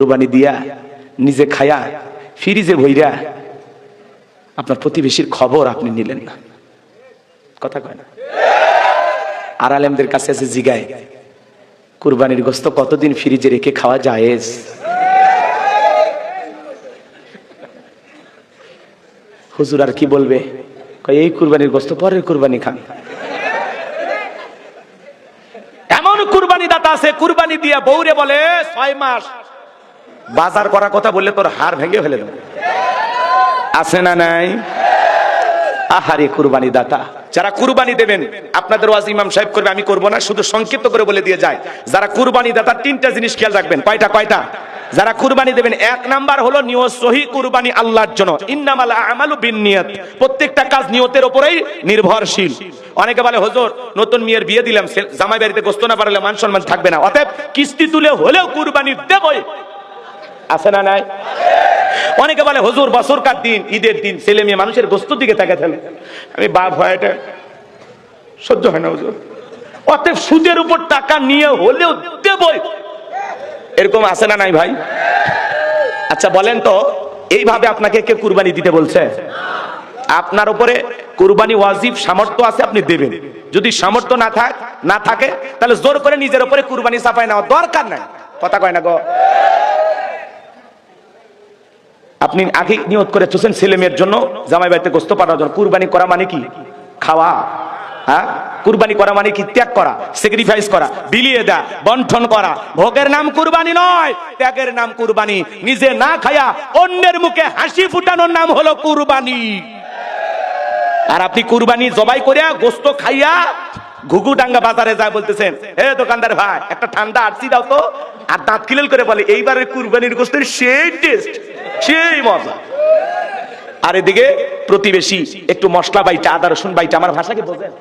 কুরবানি দিয়া নিজে খায়া ফ্রিজে ভইরা আপনার প্রতিবেশীর খবর আপনি নিলেন না। কথা কয় না? আর আলেমদের কাছে আছে জিগায় কুরবানির গোশত কতদিন ফ্রিজে রেখে খাওয়া জায়েজ? হুজুর আর কি বলবে? এই কুরবানির গোশত পরের কুরবানি খান। এমন কুরবানি দাতা আছে কুরবানি দিয়া বউরে বলে 6 মাস বাজার করার কথা বললে তোর হাড় ভেঙে ফেলে দেব। আছে না নাই? আহারে কুরবানি দাতা, যারা কুরবানি দেবেন আপনাদের ওয়াজ ইমাম সাহেব করবে, আমি করব না, শুধু সংক্ষিপ্ত করে বলে দিয়ে যায়। যারা কুরবানি দাতা 3টা জিনিস খেয়াল রাখবেন। কয়টা? যারা কুরবানি দেবেন, 1 নাম্বার হলো নিয়ত সহি কুরবানি আল্লাহর জন্য। ইন্নামাল আমালু বিন্নিয়াত, প্রত্যেকটা কাজ নিয়তের উপরেই নির্ভরশীল। অনেকে বলে হুজুর নতুন মেয়ের বিয়ে দিলাম, জামাই বাড়িতে গোশত না পারলে মান সম্মান থাকবে না, অতএব কিস্তি তুলে হলেও কুরবানি দেবই। আছে না নাই? অনেকে বলে হুজুর বছরকার দিন, ঈদের দিন ছেলে মেয়ে মানুষের গোশত দিকে তাকাতেন, আমি বাপ হয় এটা সহ্য হয় না হুজুর, অতএব সুদের উপর টাকা নিয়ে হলেও দেবই। এরকম আছে না নাই ভাই? আচ্ছা বলেন তো, এইভাবে আপনাকে কে কুরবানি দিতে বলছে? আপনার উপরে কুরবানি ওয়াজিব, সামর্থ্য আছে আপনি দেবেন। যদি সামর্থ্য না থাকে তাহলে জোর করে নিজের উপরে কুরবানি চাপায় নেওয়া দরকার নাই। কথা কয় না গো? আপনি আগে নিয়ত করে চলছেন ছেলে মেয়ের জন্য জামাই বাড়িতে গোশত পাঠানোর জন্য। কুরবানি করা মানে কি? খাওয়া। হ্যাঁ, কুরবানি করা মানে কি? ত্যাগ করা, স্যাক্রিফাইস করা, বিলিয়ে দেয়া, বন্টন করা। ভোগের নাম কুরবানি নয়, ত্যাগের নাম কুরবানি। নিজে না খায়া অন্যের মুখে হাসি ফুটানোর নাম হলো কুরবানি। আর আপনি কুরবানি জবাই করিয়া গোশত খাইয়া ঘুঘুডাঙ্গা বাজারে যায় বলতেছেন, হে দোকানদার ভাই একটা ঠান্ডা আরসি দাও তো, আর দাঁত কিলেল করে বলে এইবারের কুরবানির গোশতের সেই টেস্ট, সেই মজা। আর এদিকে প্রতিবেশী একটু মশলা বাইটা, আদা রসুন বাইটা, আমার ভাষাকে বোঝেন?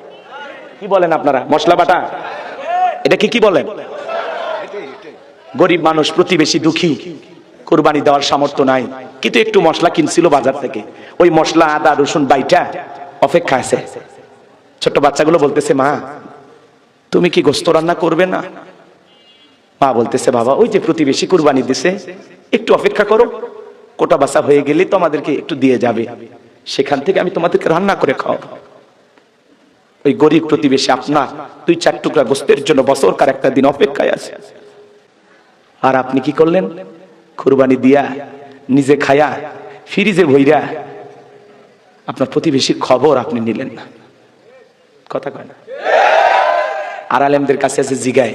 কি বলেন আপনারা? মশলা বাটা, এটাকে কি বলেন? গরিব মানুষ, প্রতিবেশী দুঃখী, কুরবানি দেওয়ার সামর্থ্য নাই, কিন্তু একটু মশলা কিনছিল বাজার থেকে, ওই মশলা আদা রসুন বাইটা অপেক্ষা আছে। ছোট্ট বাচ্চাগুলো বলতেছে, মা তুমি কি গোশত রান্না করবে না? মা বলতেছে, বাবা ওই যে প্রতিবেশী কুরবানি দিছে, একটু অপেক্ষা করো, কোটা বাসা হয়ে গেলে তো আমাদেরকে একটু দিয়ে যাবে, সেখান থেকে আমি তোমাদেরকে রান্না করে খাওয়াবো। ওই গরিব প্রতিবেশী আপনার 2-4 টুকরা গোশতের জন্য বছরকার একটা দিন অপেক্ষায় আছে। আর আপনি কি করলেন? কুরবানি দিয়া নিজে খায়া ফ্রিজে ভইরা আপনার প্রতিবেশীর খবর আপনি নিলেন না। কথা কয় না? আর আলেমদের কাছে আছে জিগায়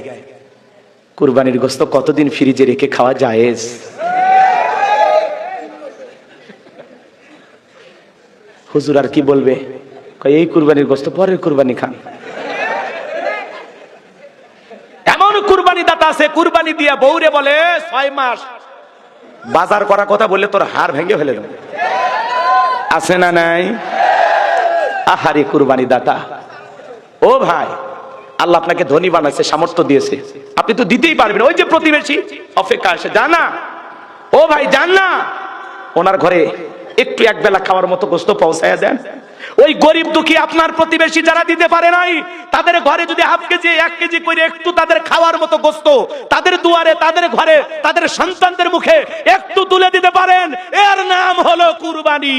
কুরবানির গোশত কতদিন ফ্রিজে রেখে খাওয়া জায়েজ? হুজুর আর কি বলবে? এই কুরবানির গোশত পরের কুরবানি খান। এমন কুরবানি দাতা আছে কুরবানি দিয়া বউরে বলে 6 মাস বাজার করার কথা বললে তোর হাড় ভেঙে ফেলে দেব। আছে না নাই? আহারে কুরবানি দাতা, ও ভাই আল্লাহ আপনাকে ধনী বানাইছে, সামর্থ্য দিয়েছে, আপনি তো দিতেই পারবেন। ওই যে প্রতিবেশী অপেক্ষা আসে, জানা ও ভাই জান না, ওনার ঘরে একটু একবেলা খাওয়ার মতো গোশত পৌঁছায়া দেন। ওই গরিব দুঃখী আপনার প্রতিবেশী যারা দিতে পারে নাই, তাদের ঘরে যদি হাফ কেজি 1 কেজি করে একটু তাদের খাওয়ার মতো গোশত তাদের দুয়ারে, তাদের ঘরে, তাদের সন্তানদের মুখে একটু তুলে দিতে পারেন, এর নাম হলো কুরবানি।